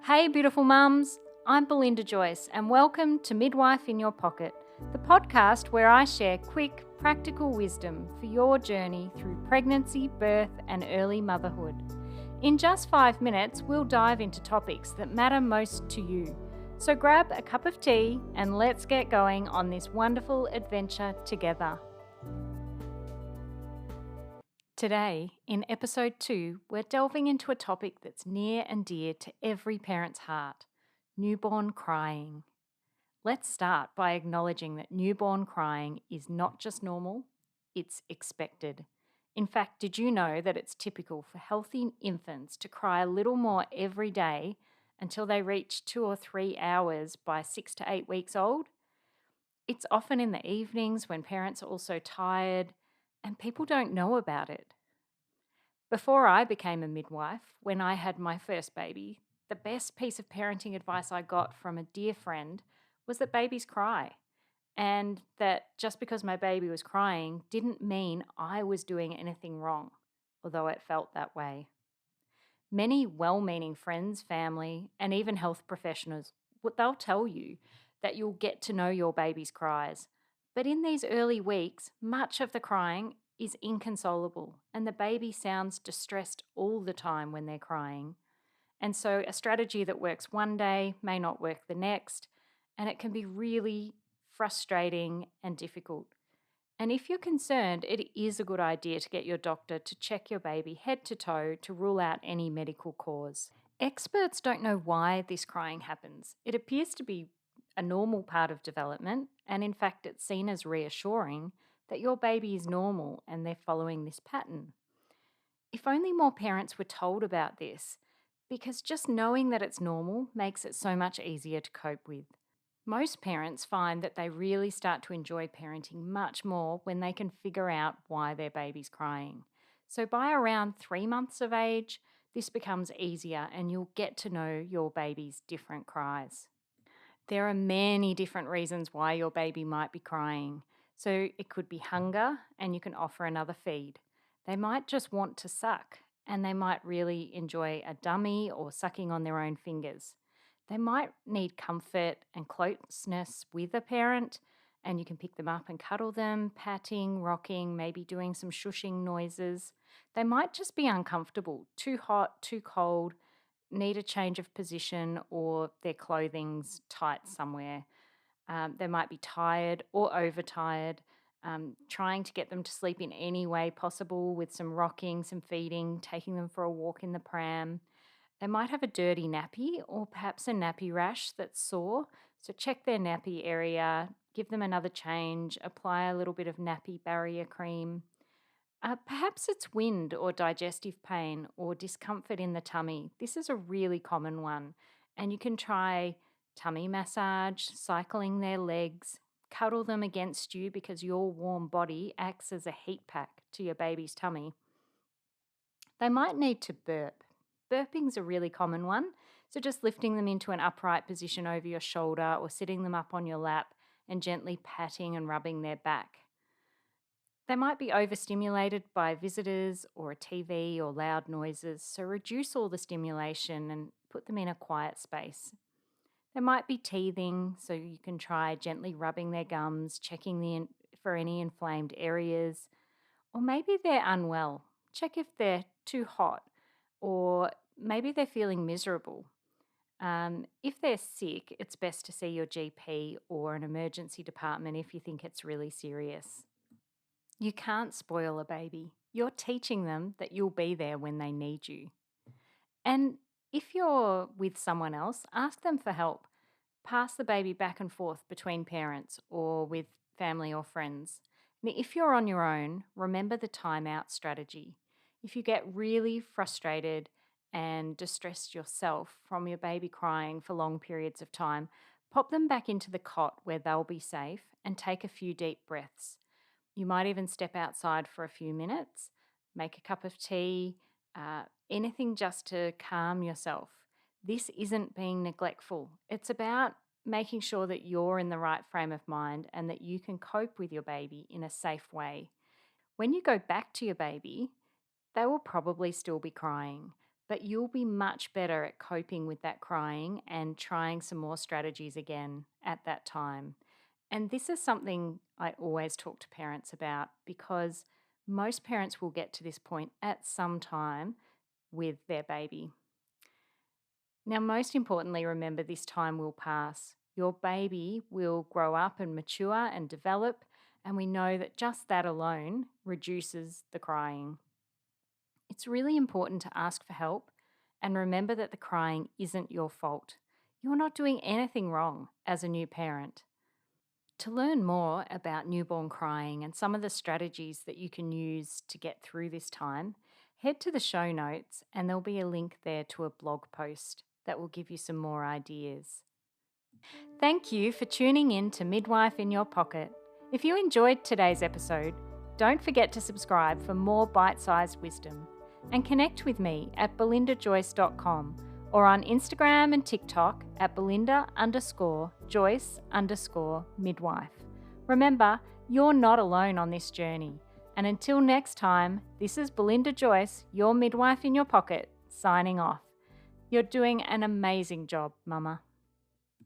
Hey, beautiful mums. I'm Belinda Joyce, and welcome to Midwife in Your Pocket, the podcast where I share quick, practical wisdom for your journey through pregnancy, birth, and early motherhood. In just 5 minutes, we'll dive into topics that matter most to you. So grab a cup of tea and let's get going on this wonderful adventure together. Today, in episode 2, we're delving into a topic that's near and dear to every parent's heart: newborn crying. Let's start by acknowledging that newborn crying is not just normal, it's expected. In fact, did you know that it's typical for healthy infants to cry a little more every day until they reach 2 or 3 hours by 6 to 8 weeks old? It's often in the evenings when parents are also tired and people don't know about it. Before I became a midwife, when I had my first baby, the best piece of parenting advice I got from a dear friend was that babies cry, and that just because my baby was crying didn't mean I was doing anything wrong, although it felt that way. Many well-meaning friends, family, and even health professionals, they'll tell you that you'll get to know your baby's cries. But in these early weeks, much of the crying is inconsolable, and the baby sounds distressed all the time when they're crying. And so a strategy that works one day may not work the next, and it can be really frustrating and difficult. And if you're concerned, it is a good idea to get your doctor to check your baby head to toe to rule out any medical cause. Experts don't know why this crying happens. It appears to be a normal part of development, and in fact, it's seen as reassuring that your baby is normal and they're following this pattern. If only more parents were told about this, because just knowing that it's normal makes it so much easier to cope with. Most parents find that they really start to enjoy parenting much more when they can figure out why their baby's crying. So by around 3 months of age, this becomes easier and you'll get to know your baby's different cries. There are many different reasons why your baby might be crying. So it could be hunger, and you can offer another feed. They might just want to suck, and they might really enjoy a dummy or sucking on their own fingers. They might need comfort and closeness with a parent, and you can pick them up and cuddle them, patting, rocking, maybe doing some shushing noises. They might just be uncomfortable, too hot, too cold, need a change of position, or their clothing's tight somewhere. They might be tired or overtired. Trying to get them to sleep in any way possible with some rocking, some feeding, taking them for a walk in the pram. They might have a dirty nappy or perhaps a nappy rash that's sore. So check their nappy area, give them another change, apply a little bit of nappy barrier cream. Perhaps it's wind or digestive pain or discomfort in the tummy. This is a really common one. And you can try tummy massage, cycling their legs, cuddle them against you because your warm body acts as a heat pack to your baby's tummy. They might need to burp. Burping's a really common one. So just lifting them into an upright position over your shoulder or sitting them up on your lap and gently patting and rubbing their back. They might be overstimulated by visitors or a TV or loud noises, so reduce all the stimulation and put them in a quiet space. They might be teething, so you can try gently rubbing their gums, checking for any inflamed areas. Or maybe they're unwell. Check if they're too hot, or maybe they're feeling miserable. If they're sick, it's best to see your GP or an emergency department if you think it's really serious. You can't spoil a baby. You're teaching them that you'll be there when they need you. And if you're with someone else, ask them for help. Pass the baby back and forth between parents or with family or friends. And if you're on your own, remember the timeout strategy. If you get really frustrated and distressed yourself from your baby crying for long periods of time, pop them back into the cot where they'll be safe and take a few deep breaths. You might even step outside for a few minutes, make a cup of tea, anything just to calm yourself. This isn't being neglectful. It's about making sure that you're in the right frame of mind and that you can cope with your baby in a safe way. When you go back to your baby, they will probably still be crying, But you'll be much better at coping with that crying and trying some more strategies again at that time. And this is something I always talk to parents about because most parents will get to this point at some time with their baby. Now, most importantly, remember this time will pass. Your baby will grow up and mature and develop, and we know that just that alone reduces the crying. It's really important to ask for help and remember that the crying isn't your fault. You're not doing anything wrong as a new parent. To learn more about newborn crying and some of the strategies that you can use to get through this time, head to the show notes and there'll be a link there to a blog post that will give you some more ideas. Thank you for tuning in to Midwife in Your Pocket. If you enjoyed today's episode, don't forget to subscribe for more bite-sized wisdom and connect with me at belindajoyce.com or on Instagram and TikTok at Belinda_Joyce_midwife. Remember, you're not alone on this journey. And until next time, this is Belinda Joyce, your midwife in your pocket, signing off. You're doing an amazing job, Mama.